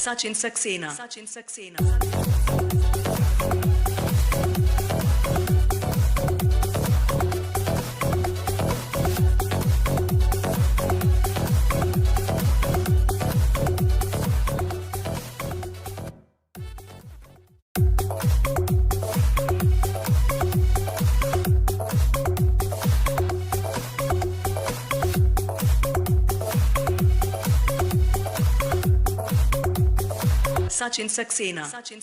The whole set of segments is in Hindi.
Sachin Saxena. Sachin Saxena. Sachin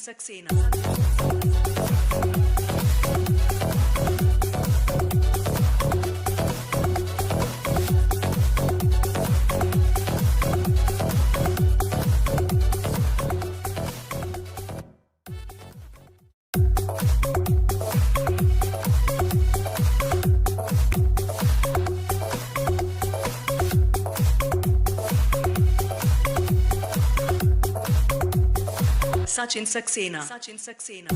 Saxena.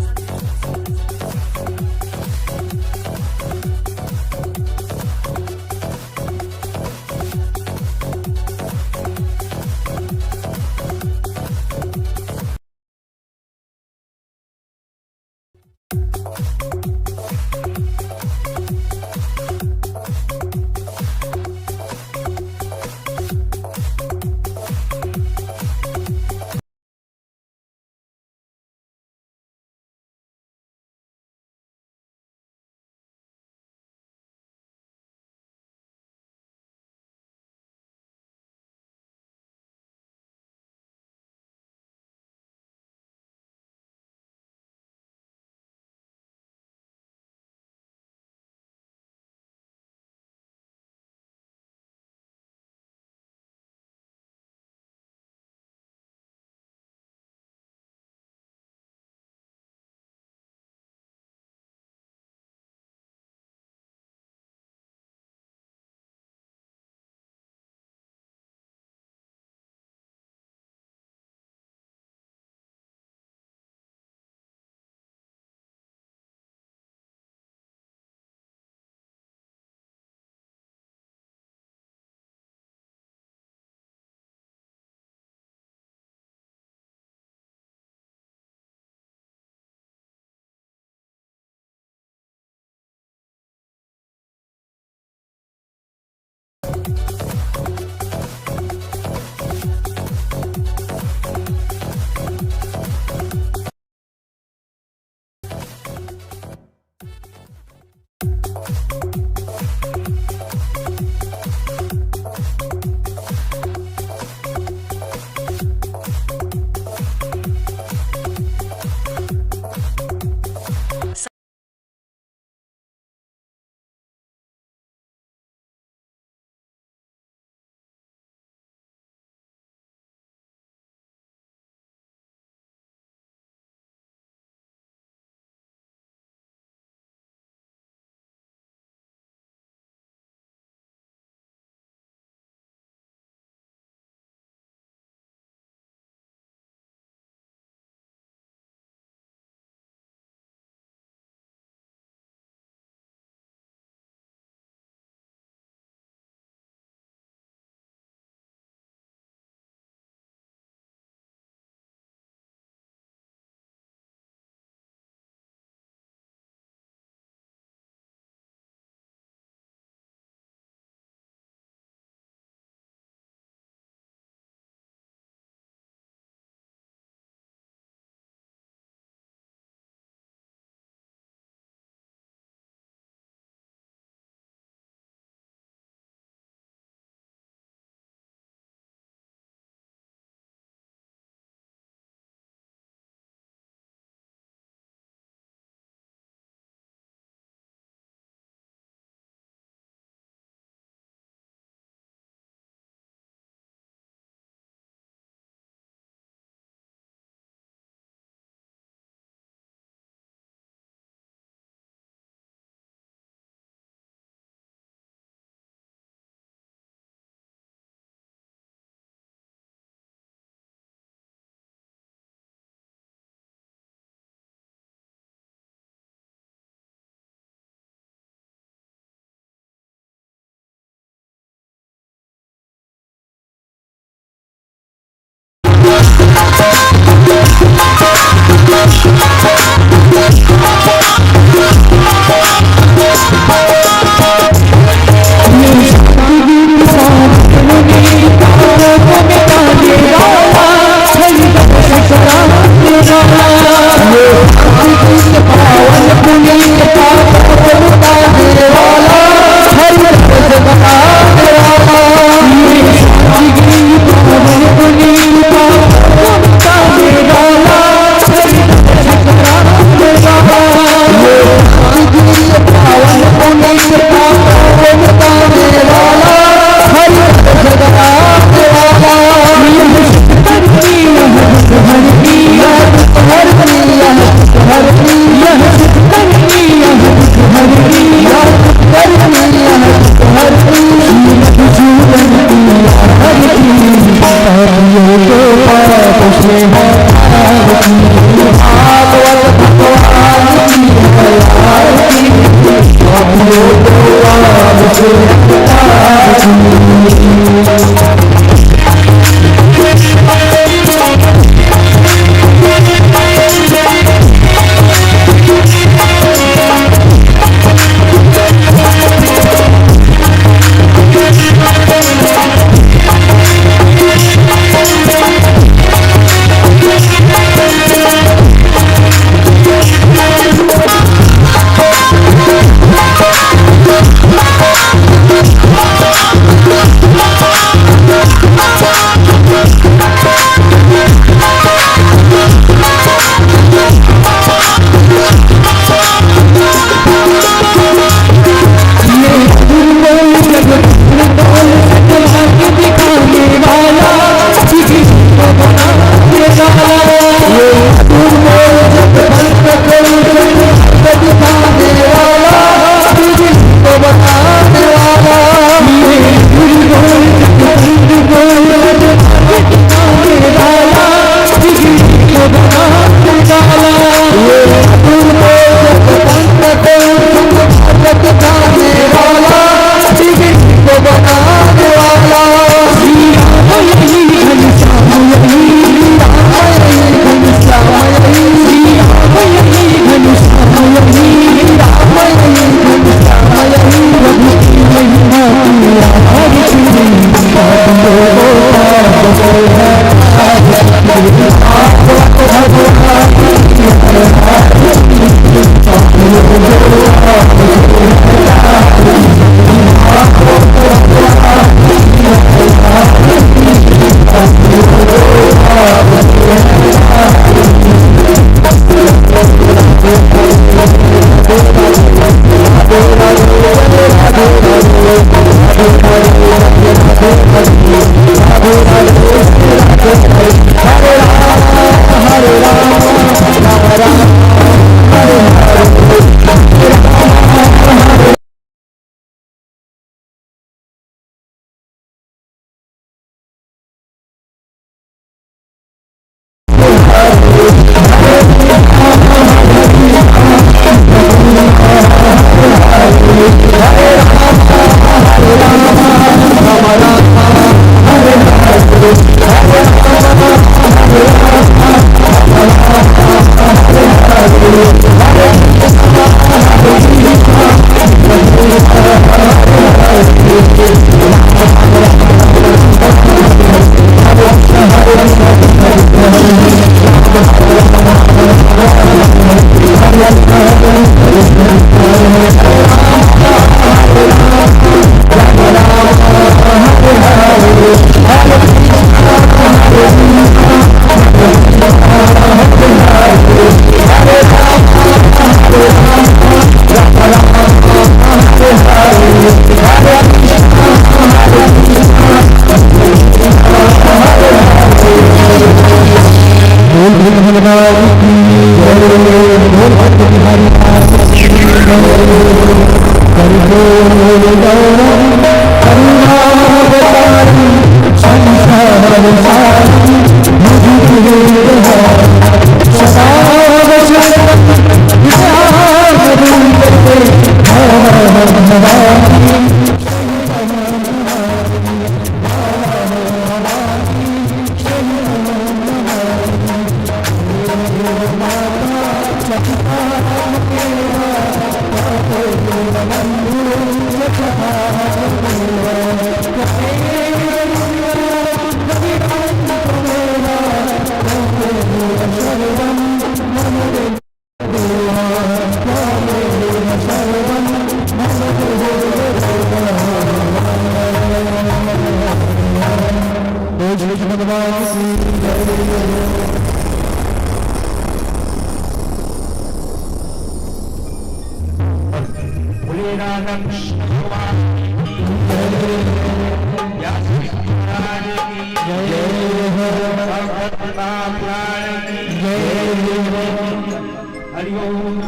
बोले राधा कृष्ण भगवान व्यास महाराज की जय हो महापुराण की जय हरि ओम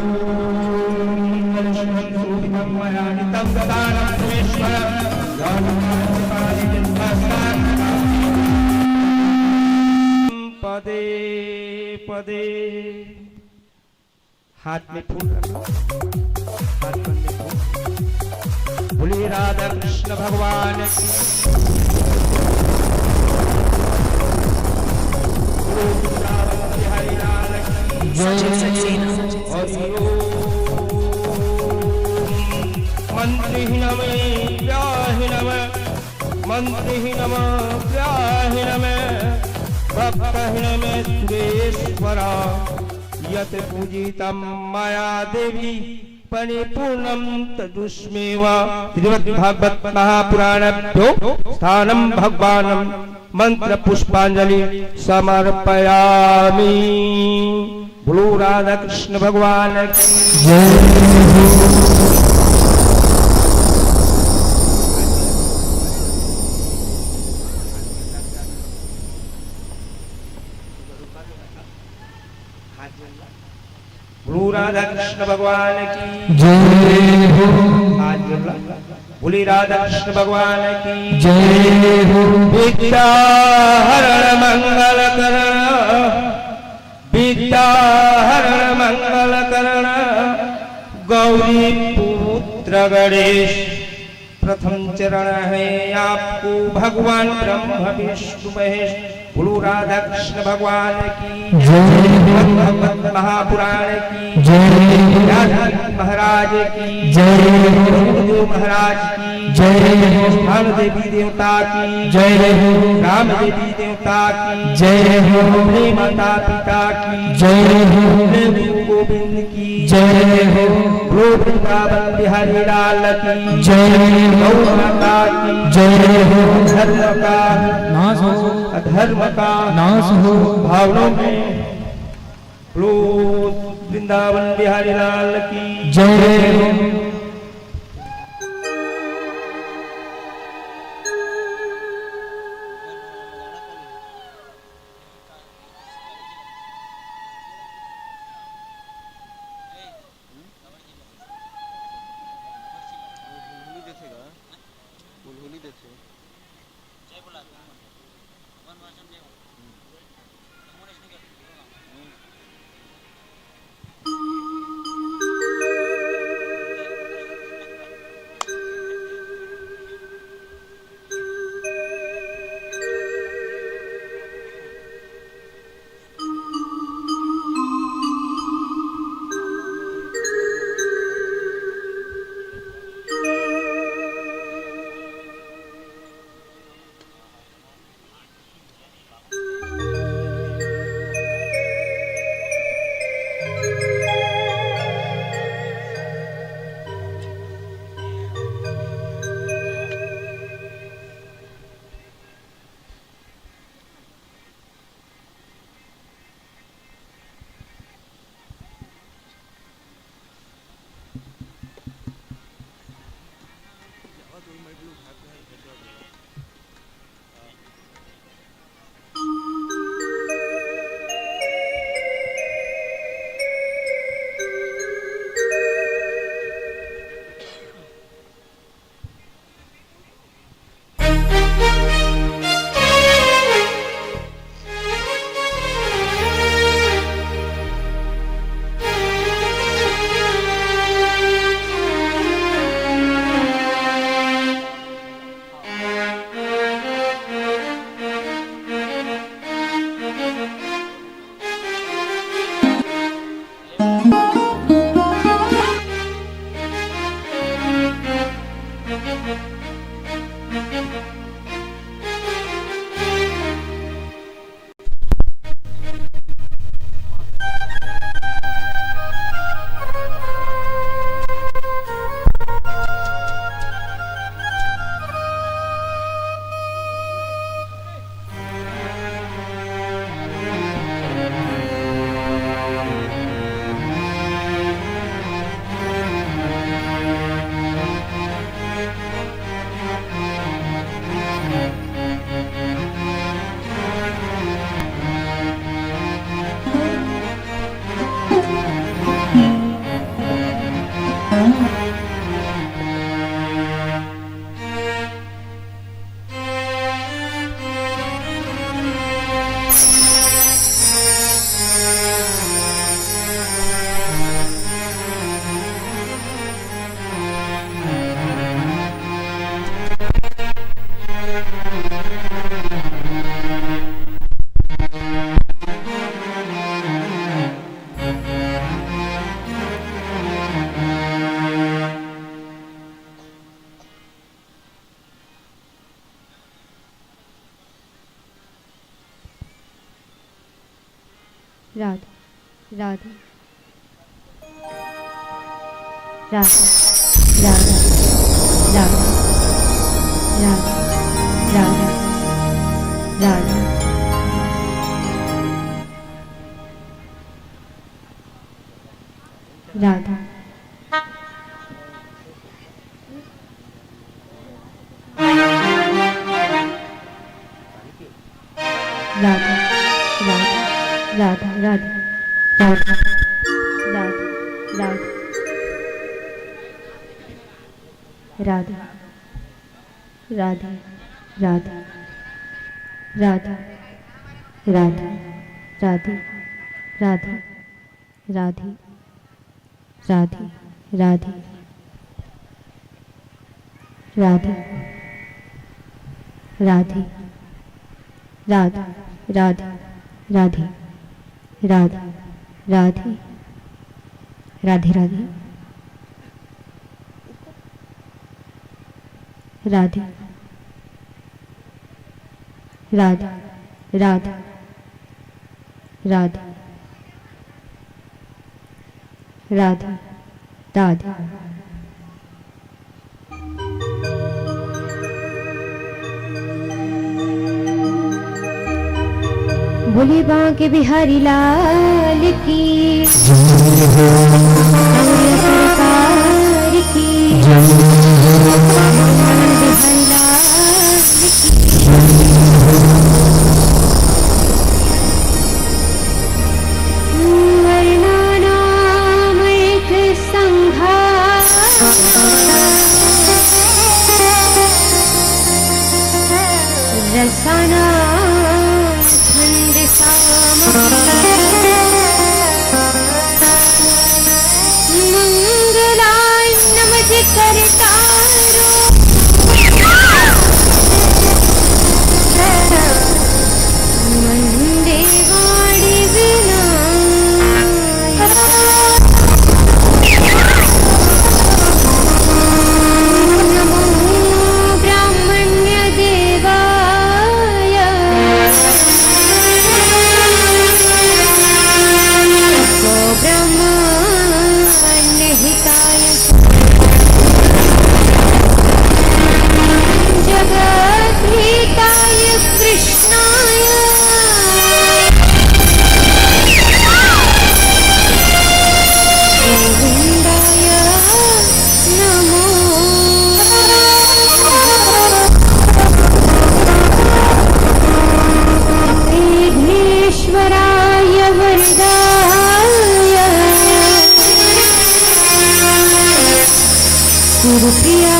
मयानितं गदानमेश्वर पदे पदे हाथ में फूल रखो हाथ में फूल बोले राधा कृष्ण भगवान की हरि लाल की Sachin Saxena. मंत्रिहीनम व्याहीनम मंत्रिहीनम व्याहीनम भक्तहीनम सुरेश्वरा यत पूजितं माया देवी परिपूर्णं तदुष्मेव श्रीमद्भागवत महापुराणभ्यो स्थानं भगवानं मंत्र पुष्पांजलि समर्पयामि। बोलो राधा कृष्ण भगवान की जय। बोलो राधा कृष्ण भगवान की जय हो। बोली राधा कृष्ण भगवान की जय हो। विद्या हरण मंगल करण विद्या हरण मंगल करण गौरी पुत्र गणेश प्रथम चरण है आपको भगवान ब्रह्म विष्णु महेश। बोलो राधा कृष्ण भगवान की जय। भगवत महापुराण की जय। महाराज की जय। गुरुदेव महाराज की जय। स्थान देवी देवता की जय। राम देवी देवता की जय। अपने माता पिता की जय। गुरु गोविंद की जय। वृंदावन बिहारी लाल की जय। गौ माता की जय। धर्म का नाश हो अधर्म का नाश हो भावनों में वृंदावन बिहारी लाल की जय। राधा राधा राधा राधा राधा राधा राधा राधा राधा राधा राधा राधा राधा राधा राधा राधा राधा राधा राधा राधे राधे राधे राधे राधे राधा राधा राधे राधा राधे राधे राधे राधे राधा राधा राधा राधा बोले बांके बिहारी लाल की सरकार की बिहारी लाल की वर्णानामैक संघा रसाना मंगलाय नमज करतारो मंदे वाड़ी बिना नमो ब्राह्मण्य देवाय ब्रह्मण्यहिताय जगद्धिताय कृष्णाय गोविन्दाय नमो विघ्नेश्वराय वरदाय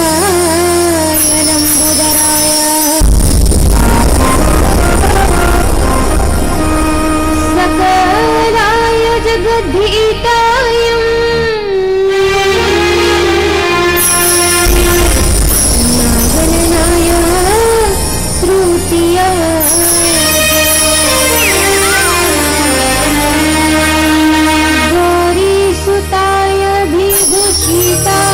गुरुप्रियाय लम्बोदराय सकलाय जगद्धिताय नागनाय श्रुतियाय गौरीसुताय विभूषिताय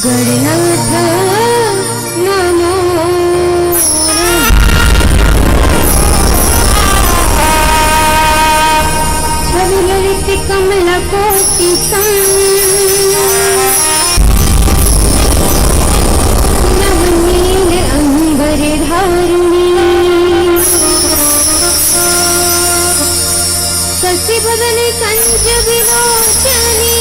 गणनाथ नमो छवि ललित कमल कोटि नवनील अंबर धारिणी शशि बदन कंज विलोचनी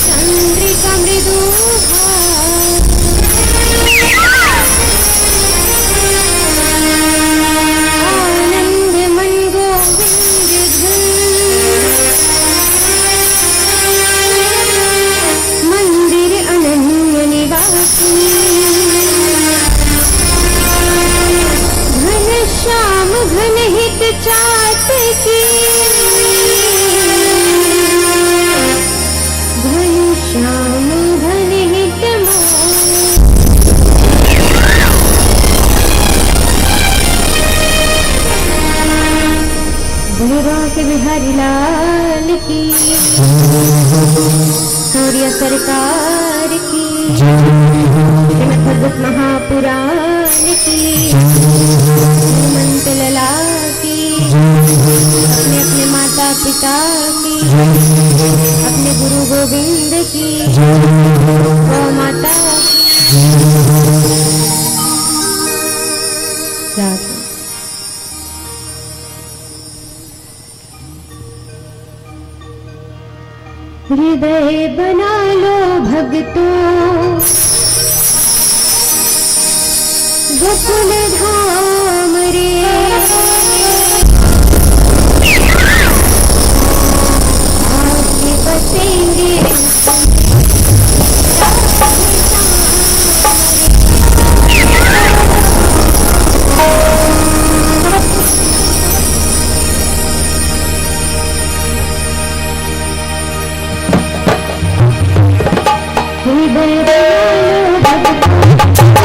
चंद्रिका मृदुहा की घनश्याम घन हित भैरव के बिहारी लाल की सूर्य सरकार की श्रीमद्भागवत महापुराण की हनुमंत लला की अपने अपने माता पिता की अपने गुरु गोविंद की गौ माता राधे। हृदय बना लो भक्तों गोकुल धाम रे आके बसेंगे हृदय बना लो भक्तों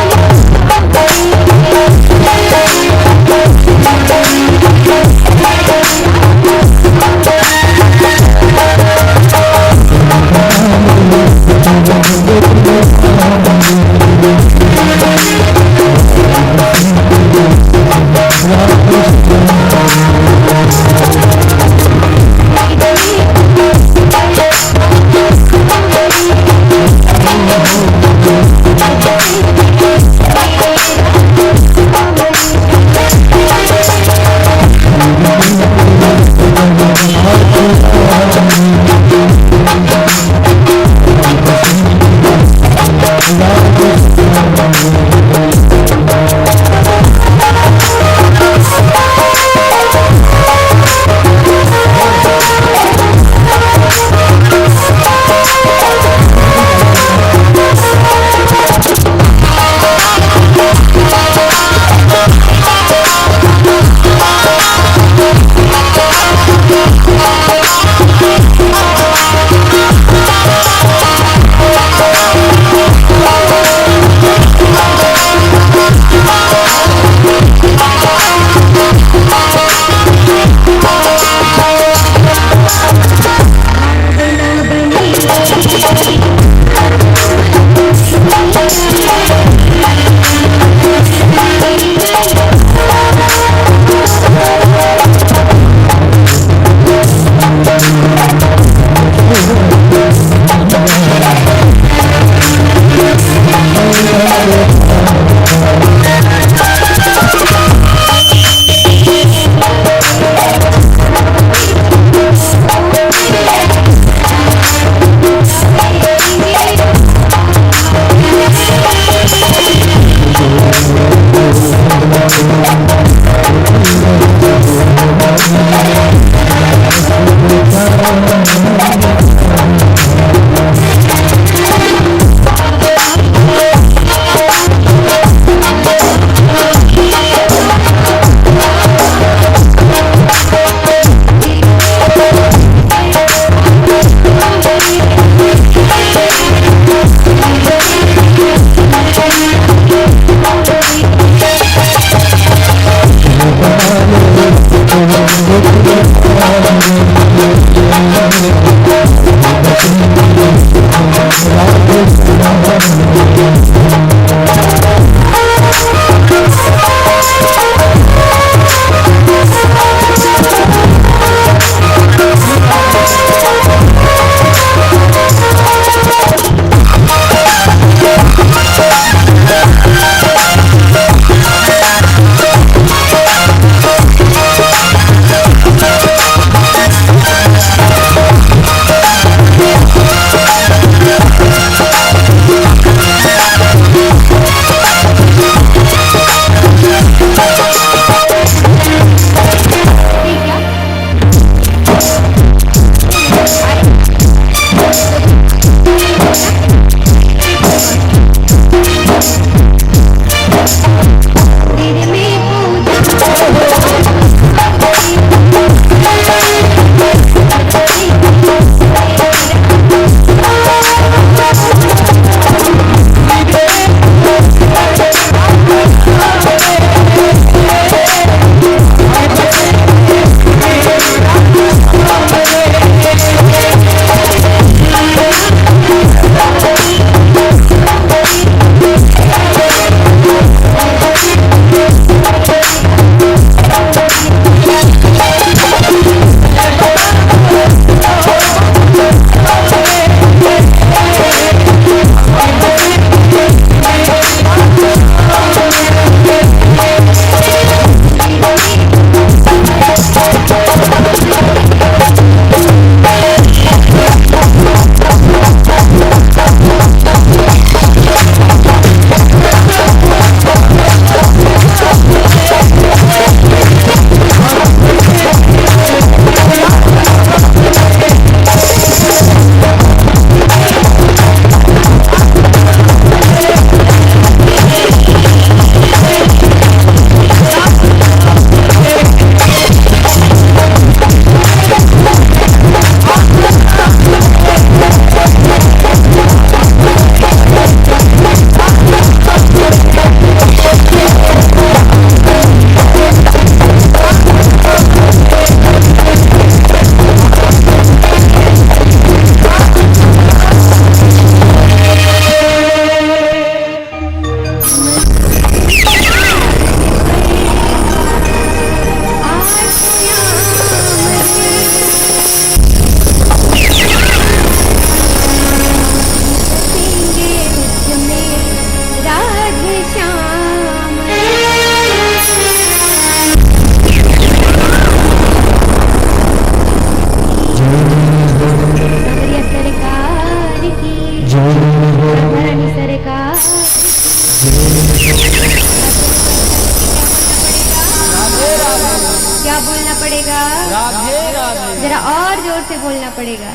क्या बोलना पड़ेगा? राधे राधे। जरा और जोर से बोलना पड़ेगा।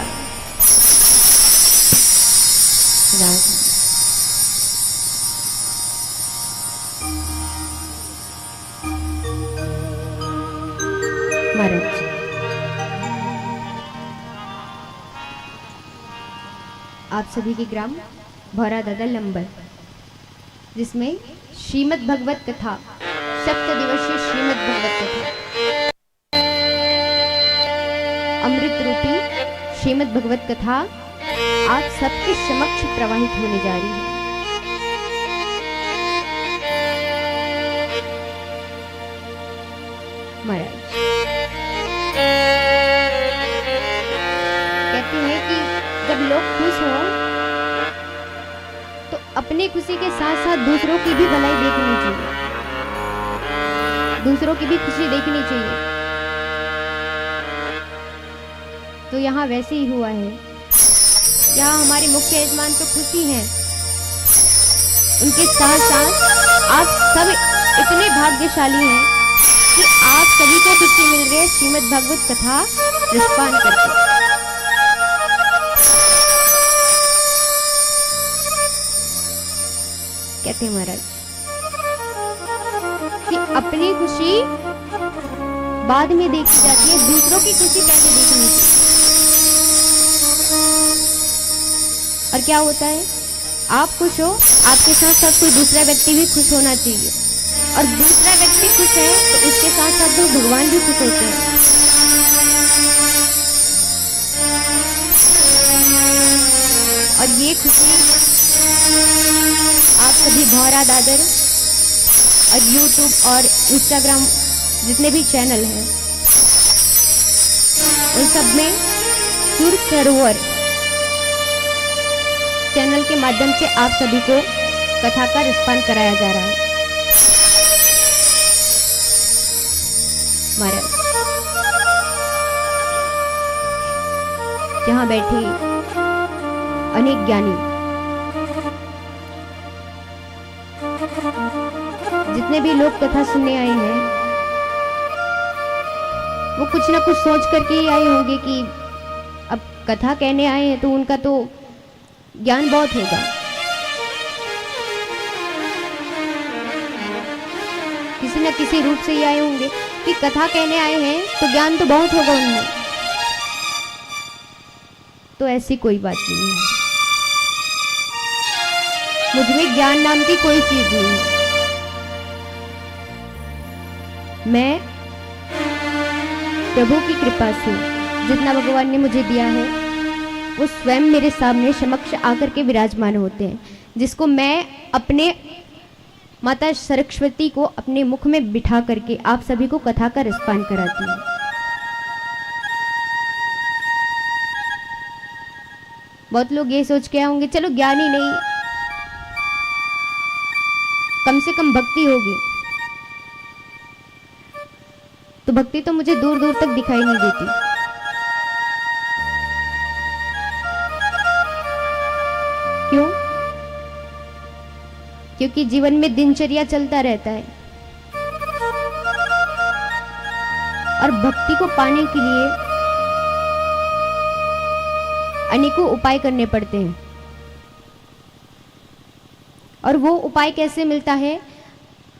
राधे। महाराज आप सभी के ग्राम भौरा दादा लंबर, जिसमें श्रीमद् भगवत कथा, सप्त दिवसीय श्रीमद् भगवत कथा, अमृत रूपी श्रीमद् भगवत कथा आप सबके समक्ष प्रवाहित होने जा रही है। महाराज कहते हैं कि जब लोग खुश हो तो अपनी खुशी के साथ साथ दूसरों की भी भलाई देखनी चाहिए, दूसरों की भी खुशी देखनी चाहिए। तो यहाँ वैसे ही हुआ है। यहाँ हमारे मुख्य यजमान तो खुशी हैं, उनके साथ साथ आप सब इतने भाग्यशाली हैं कि आप सभी को खुशी मिल रही है श्रीमद् भागवत कथा रसपान करके। कहते हैं महाराज कि अपनी खुशी बाद में देखी जाती है, दूसरों की खुशी पहले देखनी चाहिए। और क्या होता है, आप खुश हो, आपके साथ साथ कोई दूसरा व्यक्ति भी खुश होना चाहिए, और दूसरा व्यक्ति खुश है तो उसके साथ साथ तो भगवान भी खुश होते हैं। और ये खुशी आप सभी भौरा दादर और YouTube और Instagram जितने भी चैनल हैं उन सब में सुर सरोवर चैनल के माध्यम से आप सभी को कथा का रसपान कराया जा रहा है। महाराज यहाँ बैठे अनेक ज्ञानी, जितने भी लोग कथा सुनने आए हैं वो कुछ ना कुछ सोच करके ही आए होंगे कि अब कथा कहने आए हैं तो उनका तो ज्ञान बहुत होगा। किसी न किसी रूप से ही आए होंगे कि कथा कहने आए हैं तो ज्ञान तो बहुत होगा उनमें। तो ऐसी कोई बात नहीं है, मुझमें ज्ञान नाम की कोई चीज नहीं है। मैं प्रभु की कृपा से जितना भगवान ने मुझे दिया है वो स्वयं मेरे सामने समक्ष आकर के विराजमान होते हैं, जिसको मैं अपने माता सरस्वती को अपने मुख में बिठा करके आप सभी को कथा का रसपान कराती हूँ। बहुत लोग ये सोच के होंगे चलो ज्ञान ही नहीं, कम से कम भक्ति होगी। तो भक्ति तो मुझे दूर दूर तक दिखाई नहीं देती। क्यों? क्योंकि जीवन में दिनचर्या चलता रहता है और भक्ति को पाने के लिए अनेकों उपाय करने पड़ते हैं। और वो उपाय कैसे मिलता है?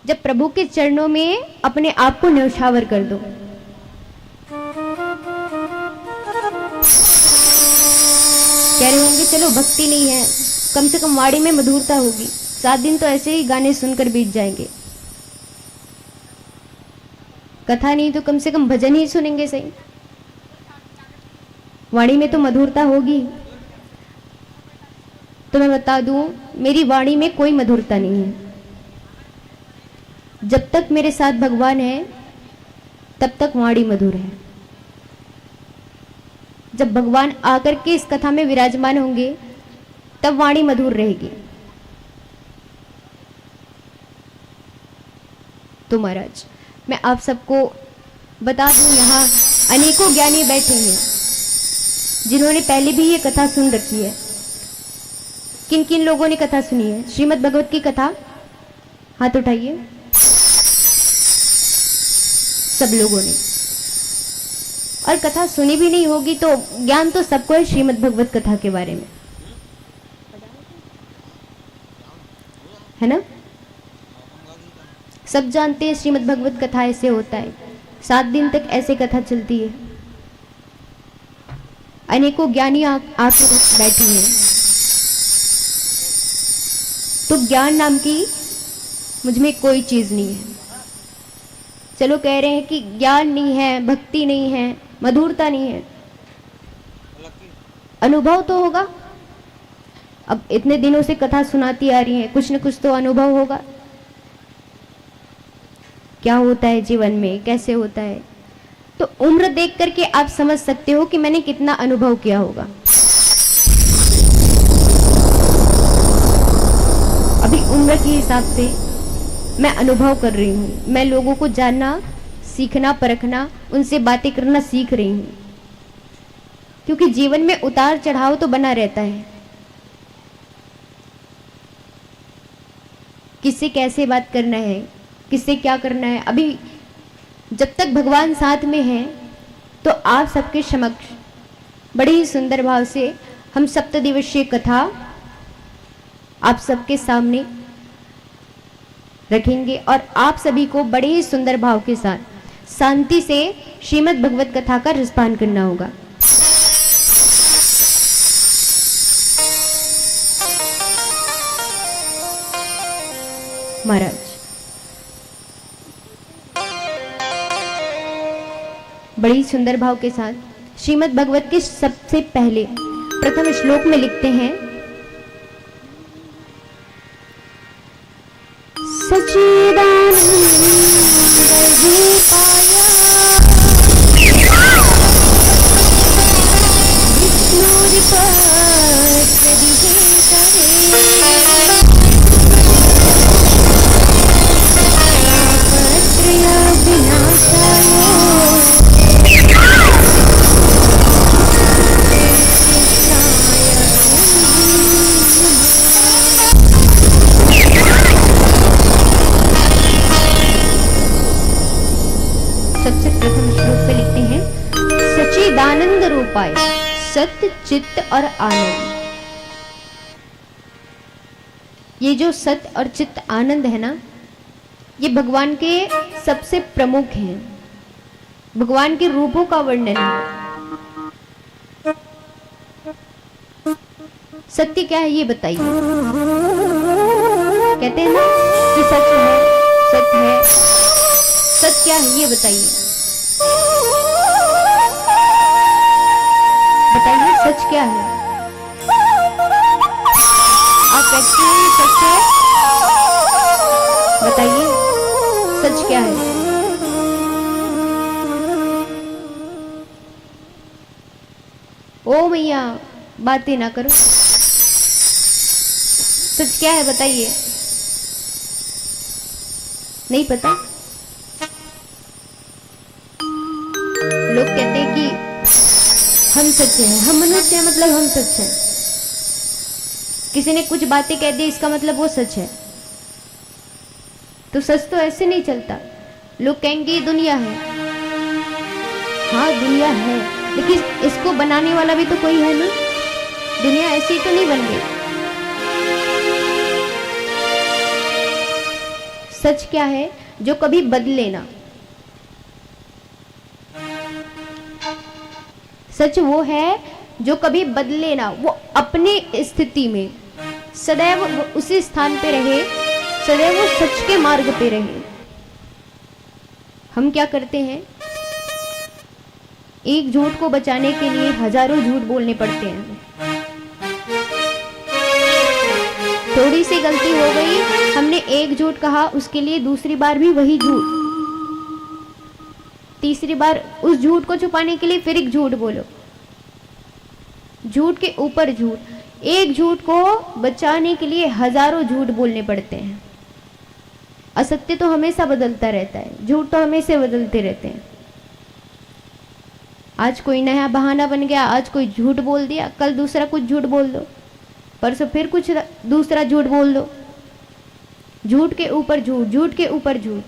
जब प्रभु के चरणों में अपने आप को न्यौछावर कर दो। कह रहे होंगे चलो भक्ति नहीं है, कम से कम वाणी में मधुरता होगी, 7 दिन तो ऐसे ही गाने सुनकर बीत जाएंगे। कथा नहीं तो कम से कम भजन ही सुनेंगे सही, वाणी में तो मधुरता होगी। तो मैं बता दूं, मेरी वाणी में कोई मधुरता नहीं है। जब तक मेरे साथ भगवान है तब तक वाणी मधुर है। जब भगवान आकर के इस कथा में विराजमान होंगे तब वाणी मधुर रहेगी। तो महाराज मैं आप सबको बता दूं, यहाँ अनेकों ज्ञानी बैठे हैं जिन्होंने पहले भी ये कथा सुन रखी है। किन किन लोगों ने कथा सुनी है श्रीमद् भगवत की कथा? हाथ उठाइए। सब लोगों ने। और कथा सुनी भी नहीं होगी तो ज्ञान तो सबको है श्रीमद् भगवत कथा के बारे में, है ना। सब जानते हैं श्रीमद् भगवत कथा ऐसे होता है, 7 दिन तक ऐसे कथा चलती है। अनेकों ज्ञानी आके बैठी हैं, तो ज्ञान नाम की मुझ में कोई चीज नहीं है। चलो कह रहे हैं कि ज्ञान नहीं है, भक्ति नहीं है, मधुरता नहीं है, अनुभव तो होगा। अब इतने दिनों से कथा सुनाती आ रही है, कुछ न कुछ तो अनुभव होगा। क्या होता है जीवन में, कैसे होता है, तो उम्र देख करके आप समझ सकते हो कि मैंने कितना अनुभव किया होगा। अभी उम्र के हिसाब से मैं अनुभव कर रही हूँ, मैं लोगों को जानना, सीखना, परखना, उनसे बातें करना सीख रही हूँ, क्योंकि जीवन में उतार चढ़ाव तो बना रहता है। किससे कैसे बात करना है, किससे क्या करना है। अभी जब तक भगवान साथ में हैं तो आप सबके समक्ष बड़े ही सुंदर भाव से हम 7 दिवसीय कथा आप सबके सामने रखेंगे और आप सभी को बड़े ही सुंदर भाव के साथ शांति से श्रीमद् भगवत कथा का रसपान करना होगा। महाराज बड़ी सुंदर भाव के साथ श्रीमद् भगवत के सबसे पहले प्रथम श्लोक में लिखते हैं, सच्चिदानंद रूपाय सत्य चित्त और आनंद। ये जो सत्य और चित्त आनंद है ना, ये भगवान के सबसे प्रमुख हैं, भगवान के रूपों का वर्णन है। सत्य क्या है ये बताइए। कहते हैं ना कि सच है, सत्य है, सत्य क्या है ये बताइए, बताइए सच क्या है। आप कहते हैं सच है, बताइए सच क्या है। ओ मैया बातें ना करो, सच क्या है बताइए। नहीं पता। लोग कहते हैं कि हम सच हैं, हम मनुष्य हैं मतलब हम सच हैं। किसी ने कुछ बातें कह दी इसका मतलब वो सच है, तो सच तो ऐसे नहीं चलता। लोग कहेंगे ये दुनिया है, हाँ दुनिया है, लेकिन इसको बनाने वाला भी तो कोई है ना। दुनिया ऐसी तो नहीं बन गई। सच क्या है जो कभी बदले ना। सच वो है जो कभी बदले ना, वो अपनी स्थिति में सदैव उसी स्थान पे रहे, सदैव वो सच के मार्ग पे रहे। हम क्या करते हैं, एक झूठ को बचाने के लिए हजारों झूठ बोलने पड़ते हैं। थोड़ी सी गलती हो गई, हमने एक झूठ कहा, उसके लिए दूसरी बार भी वही झूठ, तीसरी बार उस झूठ को छुपाने के लिए फिर एक झूठ बोलो, झूठ के ऊपर झूठ। एक झूठ को बचाने के लिए हजारों झूठ बोलने पड़ते हैं। असत्य तो हमेशा बदलता रहता है, झूठ तो हमेशा बदलते रहते हैं। आज कोई नया बहाना बन गया, आज कोई झूठ बोल दिया, कल दूसरा कुछ झूठ बोल दो, परसों फिर कुछ दूसरा झूठ बोल दो। झूठ के ऊपर झूठ, झूठ के ऊपर झूठ।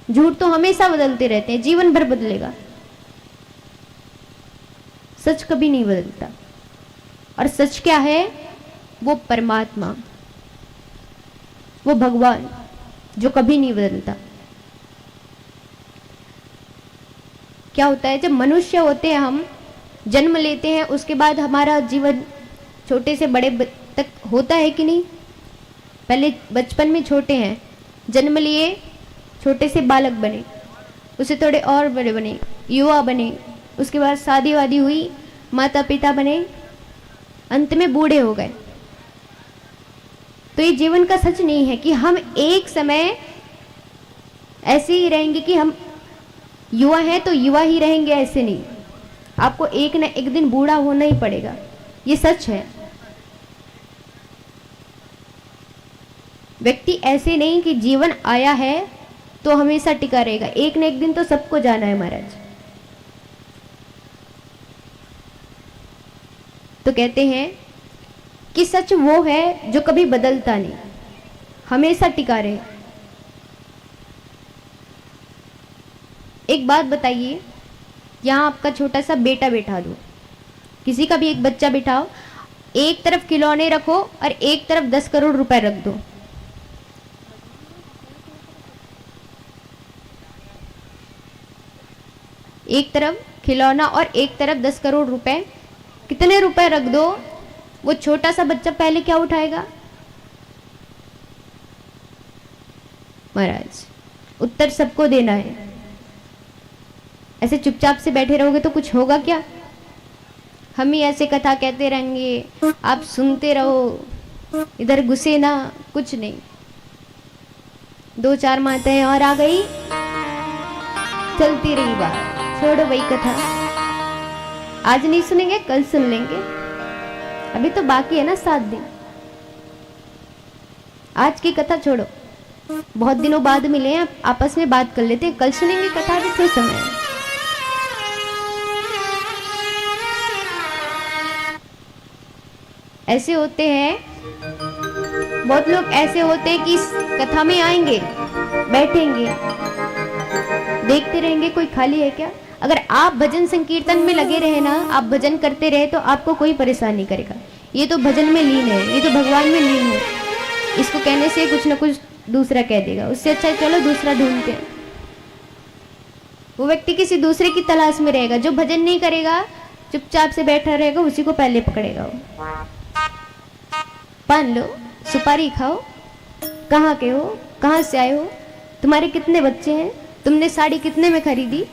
झूठ तो हमेशा बदलते रहते हैं, जीवन भर बदलेगा। सच कभी नहीं बदलता। और सच क्या है? वो परमात्मा, वो भगवान जो कभी नहीं बदलता। क्या होता है, जब मनुष्य होते हैं, हम जन्म लेते हैं, उसके बाद हमारा जीवन छोटे से बड़े तक होता है कि नहीं? पहले बचपन में छोटे हैं, जन्म लिए, छोटे से बालक बने, उसे थोड़े और बड़े बने, युवा बने, उसके बाद शादी वादी हुई, माता पिता बने, अंत में बूढ़े हो गए। तो ये जीवन का सच नहीं है कि हम एक समय ऐसे ही रहेंगे कि हम युवा हैं तो युवा ही रहेंगे, ऐसे नहीं। आपको एक न एक दिन बूढ़ा होना ही पड़ेगा, ये सच है। व्यक्ति ऐसे नहीं कि जीवन आया है तो हमेशा टिका रहेगा, एक न एक दिन तो सबको जाना है महाराज। तो कहते हैं कि सच वो है जो कभी बदलता नहीं, हमेशा टिका रहे। एक बात बताइए, यहाँ आपका छोटा सा बेटा बैठा दो, किसी का भी एक बच्चा बिठाओ, एक तरफ खिलौने रखो और एक तरफ 10 करोड़ रुपए रख दो। एक तरफ खिलौना और एक तरफ 10 करोड़ रुपए, कितने रुपए रख दो, वो छोटा सा बच्चा पहले क्या उठाएगा? महाराज, उत्तर सबको देना है। ऐसे चुपचाप से बैठे रहोगे तो कुछ होगा क्या? हम ही ऐसे कथा कहते रहेंगे, आप सुनते रहो, इधर घुसे ना, कुछ नहीं। 2-4 माताएं और आ गई, चलती रही बात, छोड़ो वही कथा, आज नहीं सुनेंगे कल सुन लेंगे, अभी तो बाकी है ना 7 दिन। आज की कथा छोड़ो, बहुत दिनों बाद मिले हैं, आपस में बात कर लेते हैं, कल सुनेंगे कथा, भी तो समय है। ऐसे होते हैं, बहुत लोग ऐसे होते हैं कि इस कथा में आएंगे, बैठेंगे, देखते रहेंगे कोई खाली है क्या। अगर आप भजन संकीर्तन में लगे रहे ना, आप भजन करते रहे, तो आपको कोई परेशान नहीं करेगा। ये तो भजन में लीन है, ये तो भगवान में लीन है, इसको कहने से कुछ ना कुछ दूसरा कह देगा, उससे अच्छा चलो दूसरा ढूंढते हैं। वो व्यक्ति किसी दूसरे की तलाश में रहेगा, जो भजन नहीं करेगा, चुपचाप से बैठा रहेगा, उसी को पहले पकड़ेगा वो। पान लो, सुपारी खाओ, कहाँ के हो, कहाँ से आए हो, तुम्हारे कितने बच्चे हैं, तुमने साड़ी कितने में खरीदी,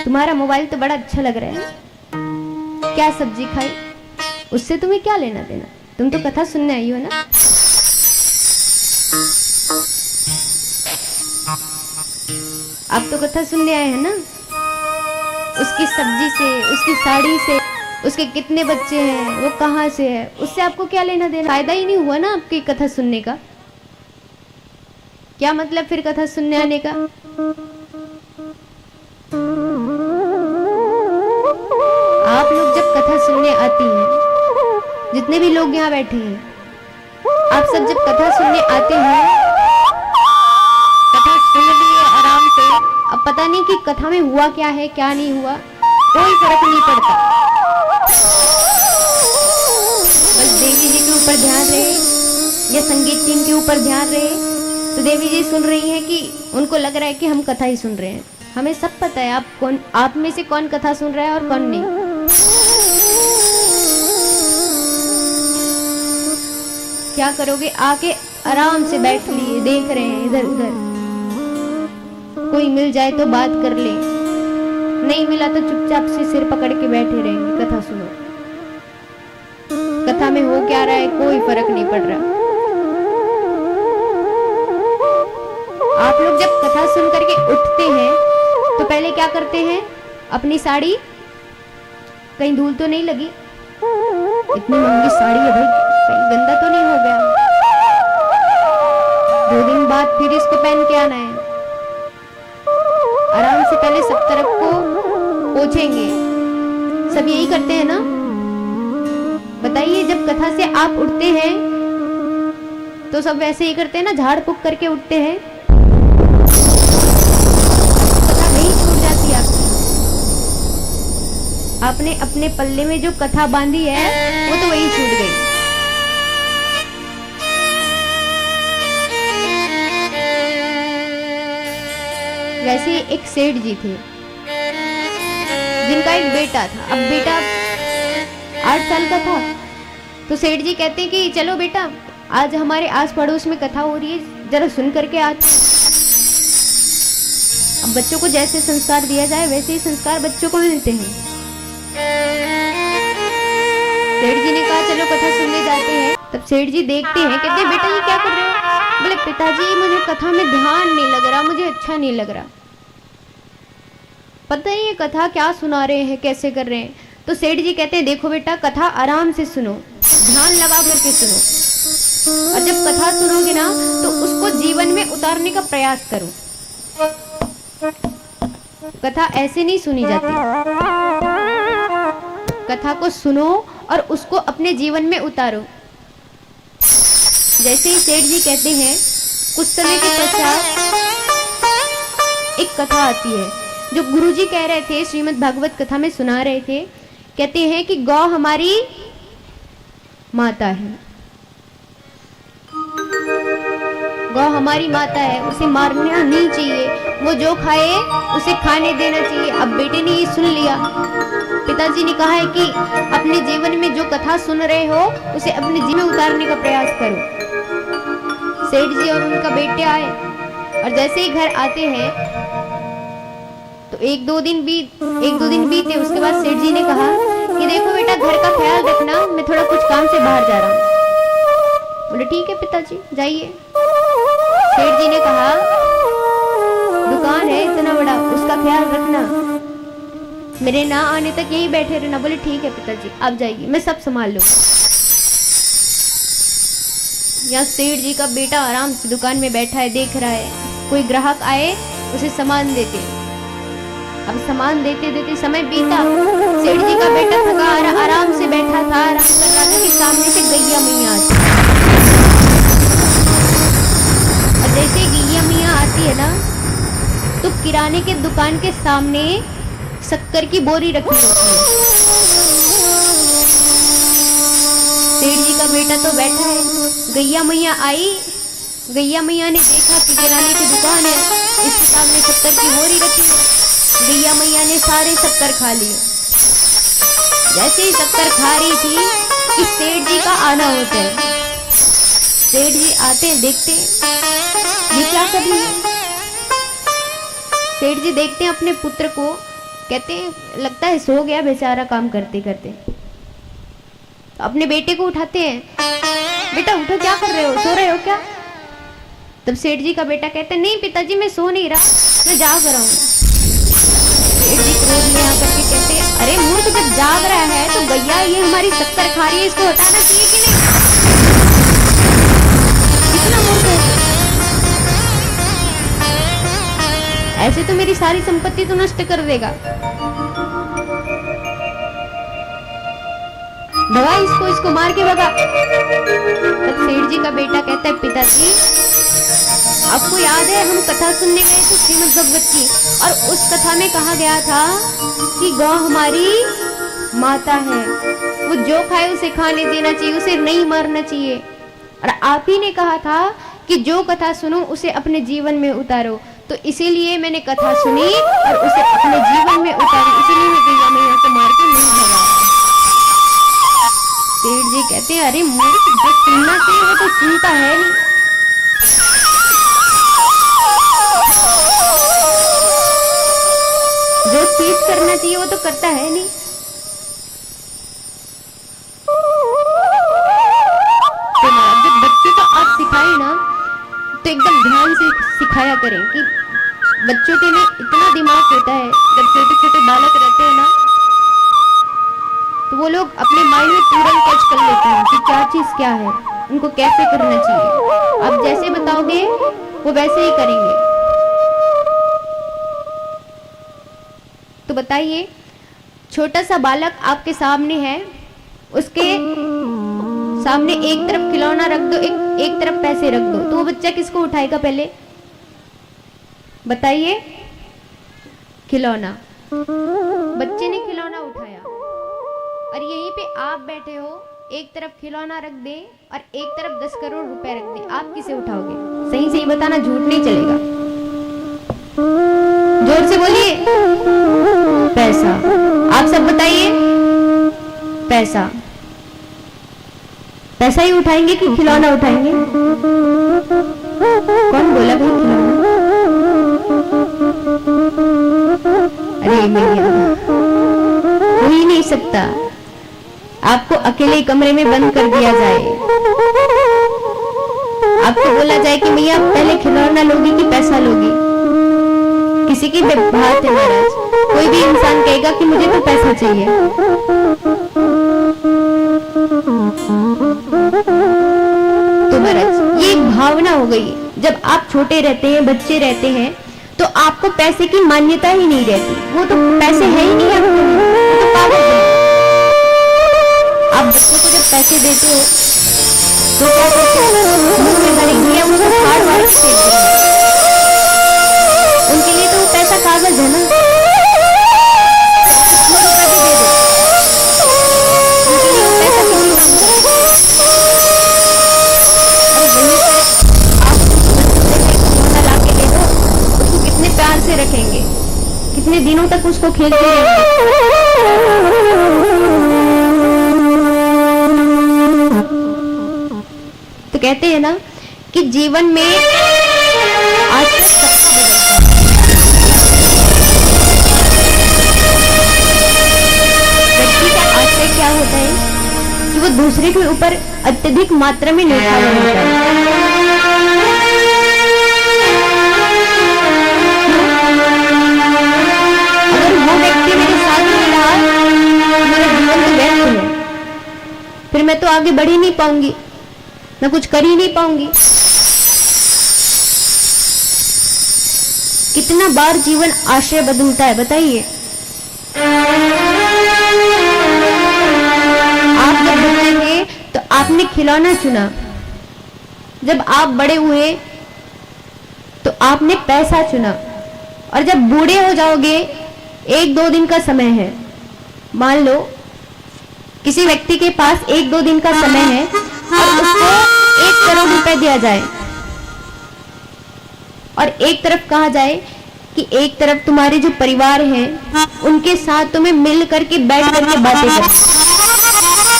तुम्हारा मोबाइल तो बड़ा अच्छा लग रहा है, क्या सब्जी खाई, उससे तुम्हें क्या लेना देना, तुम तो कथा सुनने आई हो ना। आप तो कथा सुनने आए हैं ना, उसकी सब्जी से, उसकी साड़ी से, उसके कितने बच्चे हैं, वो कहाँ से है, उससे आपको क्या लेना देना। फायदा ही नहीं हुआ ना आपकी कथा सुनने का। क्या मतलब फिर कथा सुनने आने का? आप लोग जब कथा सुनने आती हैं, जितने भी लोग यहाँ बैठे हैं, आप सब जब कथा सुनने आते हैं, कथा सुन लिए आराम से, अब पता नहीं कि कथा में हुआ क्या है क्या नहीं हुआ, कोई फर्क नहीं पड़ता, बस देवी जी के ऊपर ध्यान रहे या संगीत टीम के ऊपर ध्यान रहे, तो देवी जी सुन रही हैं कि उनको लग रहा है कि हम कथा ही सुन रहे हैं। हमें सब पता है आप में से कौन कथा सुन रहा है और कौन नहीं। क्या करोगे? आके आराम से बैठ लिए, देख रहे हैं इधर उधर, कोई मिल जाए तो बात कर ले, नहीं मिला तो चुपचाप से सिर पकड़ के बैठे रहेंगे, कथा सुनो। कथा में हो क्या रहा है कोई फर्क नहीं पड़ रहा। आप लोग जब कथा सुन करके उठते हैं तो पहले क्या करते हैं? अपनी साड़ी, कहीं धूल तो नहीं लगी, इतनी महंगी साड़ी है भाई, कहीं गंदा तो नहीं हो गया, 2 दिन बाद फिर इसको पहन के आना है। आराम से पहले सब तरफ को पोंछेंगे, सब यही करते हैं ना। बताइए, जब कथा से आप उठते हैं तो सब वैसे ही करते हैं ना, झाड़ फूक करके उठते हैं, कथा नहीं छूट जाती आपकी। ने अपने पल्ले में जो कथा बांधी है वो तो वही छूट गई। वैसे एक सेठ जी थे जिनका एक बेटा था। अब बेटा 8 साल का था, तो सेठ जी कहते हैं कि चलो बेटा, आज हमारे आस पड़ोस में कथा हो रही है, जरा सुन करके आते। अब बच्चों को जैसे संस्कार दिया जाए वैसे ही संस्कार बच्चों को मिलते हैं। सेठ जी ने कहा चलो कथा सुनने जाते हैं। तब सेठ जी देखते हैं, कहते हैं बेटा ये क्या कर रहे हो? बोले पिताजी मुझे कथा में ध्यान नहीं लग रहा, मुझे अच्छा नहीं लग रहा, पता नहीं ये कथा क्या सुना रहे हैं, कैसे कर रहे हैं। तो सेठ जी कहते हैं देखो बेटा, कथा आराम से सुनो, ध्यान लगा करके सुनो, और जब कथा सुनोगे ना तो उसको जीवन में उतारने का प्रयास करो। कथा ऐसे नहीं सुनी जाती, कथा को सुनो और उसको अपने जीवन में उतारो। जैसे ही सेठ जी कहते हैं, कुछ समय के पश्चात एक कथा आती है जो गुरुजी कह रहे थे, श्रीमद् भागवत कथा में सुना रहे थे। कहते हैं कि गौ हमारी माता है, गौ हमारी माता है, उसे मारना नहीं चाहिए, वो जो खाए उसे खाने देना चाहिए। अब बेटे ने ये सुन लिया, पिताजी ने कहा है कि अपने जीवन में जो कथा सुन रहे हो उसे अपने जीवन में उतारने का प्रयास करो। सेठ जी और उनका बेटे आए, और जैसे ही घर आते हैं तो एक दो दिन बीते। उसके बाद सेठ जी ने कहा कि देखो बेटा, घर का ख्याल रखना, मैं थोड़ा कुछ काम से बाहर जा रहा हूँ। बोले ठीक है पिताजी जाइए। सेठ जी ने कहा दुकान है इतना बड़ा, उसका ख्याल रखना, मेरे ना आने तक यही बैठे रहना। बोले ठीक है पिताजी आप जाइए, मैं सब संभाल लूंगा। यहाँ सेठ जी का बेटा आराम से दुकान में बैठा है, देख रहा है, कोई ग्राहक आए उसे सामान देते। अब सामान देते देते समय बीता, सेठ जी का बेटा थका आराम से बैठा था, आराम कर रहा था कि सामने से गैया मैया आती। और जैसे गैया मैया आती है ना, तो किराने के दुकान के सामने शक्कर की बोरी रखी होती है। सेठ जी का बेटा तो बैठा है, गैया मैया आई, गैया मैया ने देखा कि किराने की दुकान है, इसके सामने शक्कर की बोरी रखी है। गैया मैया ने सारे शक्कर खा लिए। जैसे ही शक्कर खा रही थी कि सेठ जी का आना होता है। सेठ जी आते हैं, देखते हैं ये क्या कर रही है। सेठ जी देखते हैं अपने पुत्र को, कहते हैं लगता है सो गया बेचारा काम करते करते। अपने बेटे को उठाते हैं, बेटा उठो, क्या कर रहे हो, सो रहे हो क्या? तब सेठ जी का बेटा कहते हैं नहीं पिताजी मैं सो नहीं रहा, मैं जाग रहा हूँ। सेठ जी क्रोध में आकर के कहते हैं अरे मूर्ख, जब जाग रहा है तो गैया ये हमारी शक्कर खा रही है, इसको हटाना चाहिए कि नहीं? कितना मूर्ख है, ऐसे तो मेरी सारी संपत्ति तो नष्ट कर देगा। भगा इसको मार के भगा। तब सेठ जी का बेटा कहता है पिताजी आपको याद है हम कथा सुनने गए थे श्रीमद् भागवत की, और उस कथा में कहा गया था कि गौ हमारी माता है, वो जो खाए उसे खाने देना चाहिए, उसे नहीं मारना चाहिए। और आप ही ने कहा था कि जो कथा सुनो उसे अपने जीवन में उतारो, तो इसीलिए मैंने कथा सुनी और उसे अपने जीवन में उतारी, इसीलिए मैं गैया मैया को मार के नहीं भगाया। सेठ जी कहते हैं अरे मूर्ख, जो सुनना चाहिए वो तो सुनता है नहीं। जो चीज करना चाहिए वो तो करता है नहीं। तो जब बच्चे को आप सिखाए ना तो एकदम ध्यान से सिखाया करें कि बच्चों के में इतना दिमाग होता है, जब छोटे छोटे बालक रहते हैं ना तो वो लोग अपने माइंड में तुरंत कैच कर लेते हैं कि क्या चीज क्या है, उनको कैसे करना चाहिए। आप जैसे बताओगे वो वैसे ही करेंगे। तो बताइए, छोटा सा बालक आपके सामने है, उसके सामने एक तरफ खिलौना रख दो, एक तरफ पैसे रख दो, तो वो बच्चा किसको उठाएगा पहले बताइए? खिलौना। बच्चे ने खिलौना उठाया, और यहीं पे आप बैठे हो, एक तरफ खिलौना रख दे और एक तरफ 10 करोड़ रुपए रख दे, आप किसे उठाओगे? सही सही बताना, झूठ नहीं चलेगा। जोर से बोलिए। पैसा। आप सब बताइए। पैसा। पैसा ही उठाएंगे कि खिलौना उठाएंगे? कौन बोला भाई खिलौना? अरे भैया, हो ही नहीं सकता। आपको अकेले कमरे में बंद कर दिया जाए, आपको बोला जाए कि भैया पहले खिलौना लोगी कि पैसा लोगी? किसी की बात है महाराज, कोई भी इंसान कहेगा कि मुझे तो पैसा चाहिए। तो महाराज ये एक भावना हो गई। जब आप छोटे रहते हैं, बच्चे रहते हैं, तो आपको पैसे की मान्यता ही नहीं रहती। वो तो पैसे है ही नहीं आपके लिए, वो तो पागल है। आप बच्चों को जब पैसे देते हो तो क्या करते हो? मुंह में भरेंगे या उसको फाड़ फाड़ के फेंक देंगे। उनके लिए तो वो पैसा कागज है ना। उनके लिए वो पैसा किसी काम का नहीं। अरे वही आप खिलौना ला के दे दो, उसको कितने प्यार से रखेंगे, कितने दिनों तक उसको खेलते रहेंगे। तो कहते हैं ना कि जीवन में आश्रय सबका बदलता है। व्यक्ति का आश्रय क्या होता है कि वो दूसरे के ऊपर अत्यधिक मात्रा में निर्भर होता है। अगर वो व्यक्ति मेरे साथ नहीं रहा, मेरा जीवन तो व्यर्थ है, फिर मैं तो आगे बढ़ ही नहीं पाऊंगी, मैं कुछ कर ही नहीं पाऊंगी। कितना बार जीवन आश्रय बदलता है बताइए। आप जब बच्चे थे तो आपने खिलौना चुना, जब आप बड़े हुए तो आपने पैसा चुना, और जब बूढ़े हो जाओगे, 1-2 दिन का समय है, मान लो किसी व्यक्ति के पास 1-2 दिन का समय है और उसको 1 करोड़ रुपए दिया जाए, और एक तरफ कहा जाए कि एक तरफ तुम्हारे जो परिवार हैं उनके साथ तुम्हें मिल करके बैठ करके बातें करो,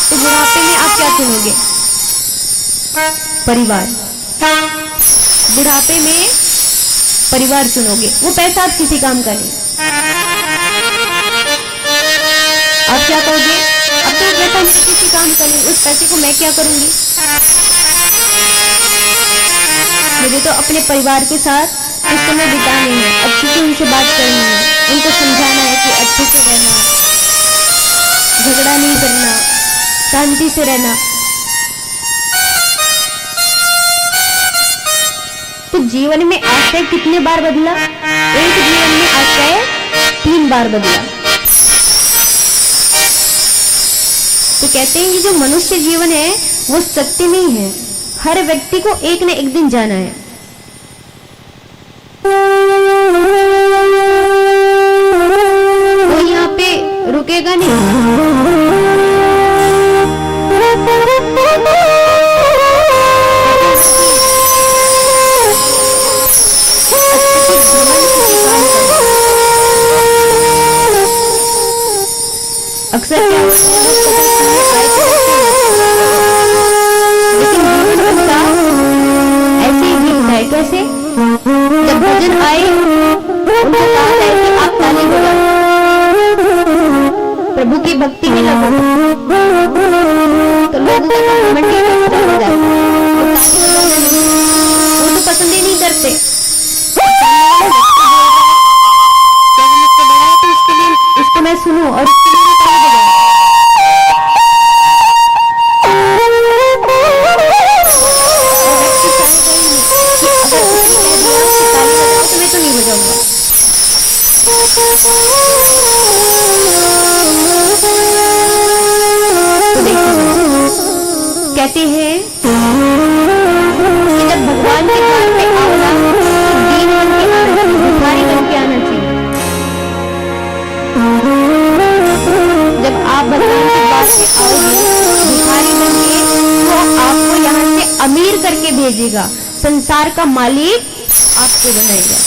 तो बुढ़ापे में आप क्या चुनोगे? परिवार। बुढ़ापे में परिवार चुनोगे, वो पैसा आप किसी काम का नहीं। आप क्या कहोगे? अब तो पैसा मैं किसी काम का नहीं, उस पैसे को मैं क्या करूंगी? मुझे तो अपने परिवार के साथ कुछ समय बिताने हैं, अच्छे से उनसे बात करनी है, उनको समझाना है कि अच्छे से रहना, झगड़ा नहीं करना, शांति से रहना। तो जीवन में आश्रय कितने बार बदला? एक जीवन में आश्रय 3 बार बदला। तो कहते हैं कि जो मनुष्य जीवन है वो सत्य नहीं है, हर व्यक्ति को एक न एक दिन जाना है। वो यहाँ पे रुकेगा नहीं। अक्सर क्या लेकिन जीवन का ऐसे ही बीतता है। कैसे? जब भजन आए उनको कहा जाए कि आप ताली बजाओ, प्रभु की भक्ति में लगो, तो लोगों का घमंड हो जाता है, वो तो पसंद ही नहीं करते। जब मुझसे बड़ा है तो उसके लिए उसको मैं सुनूं और उसके लिए मैं ताली बजाऊं। कहते हैं कि जब भगवान के द्वार पे आओ तो दीन बन के आना चाहिए, भिखारी बन के आना चाहिए। जब आप भगवान के परिवार से आओगे भिखारी बन के, तो आपको यहाँ से अमीर करके भेजेगा, संसार का मालिक आपको बनाएगा।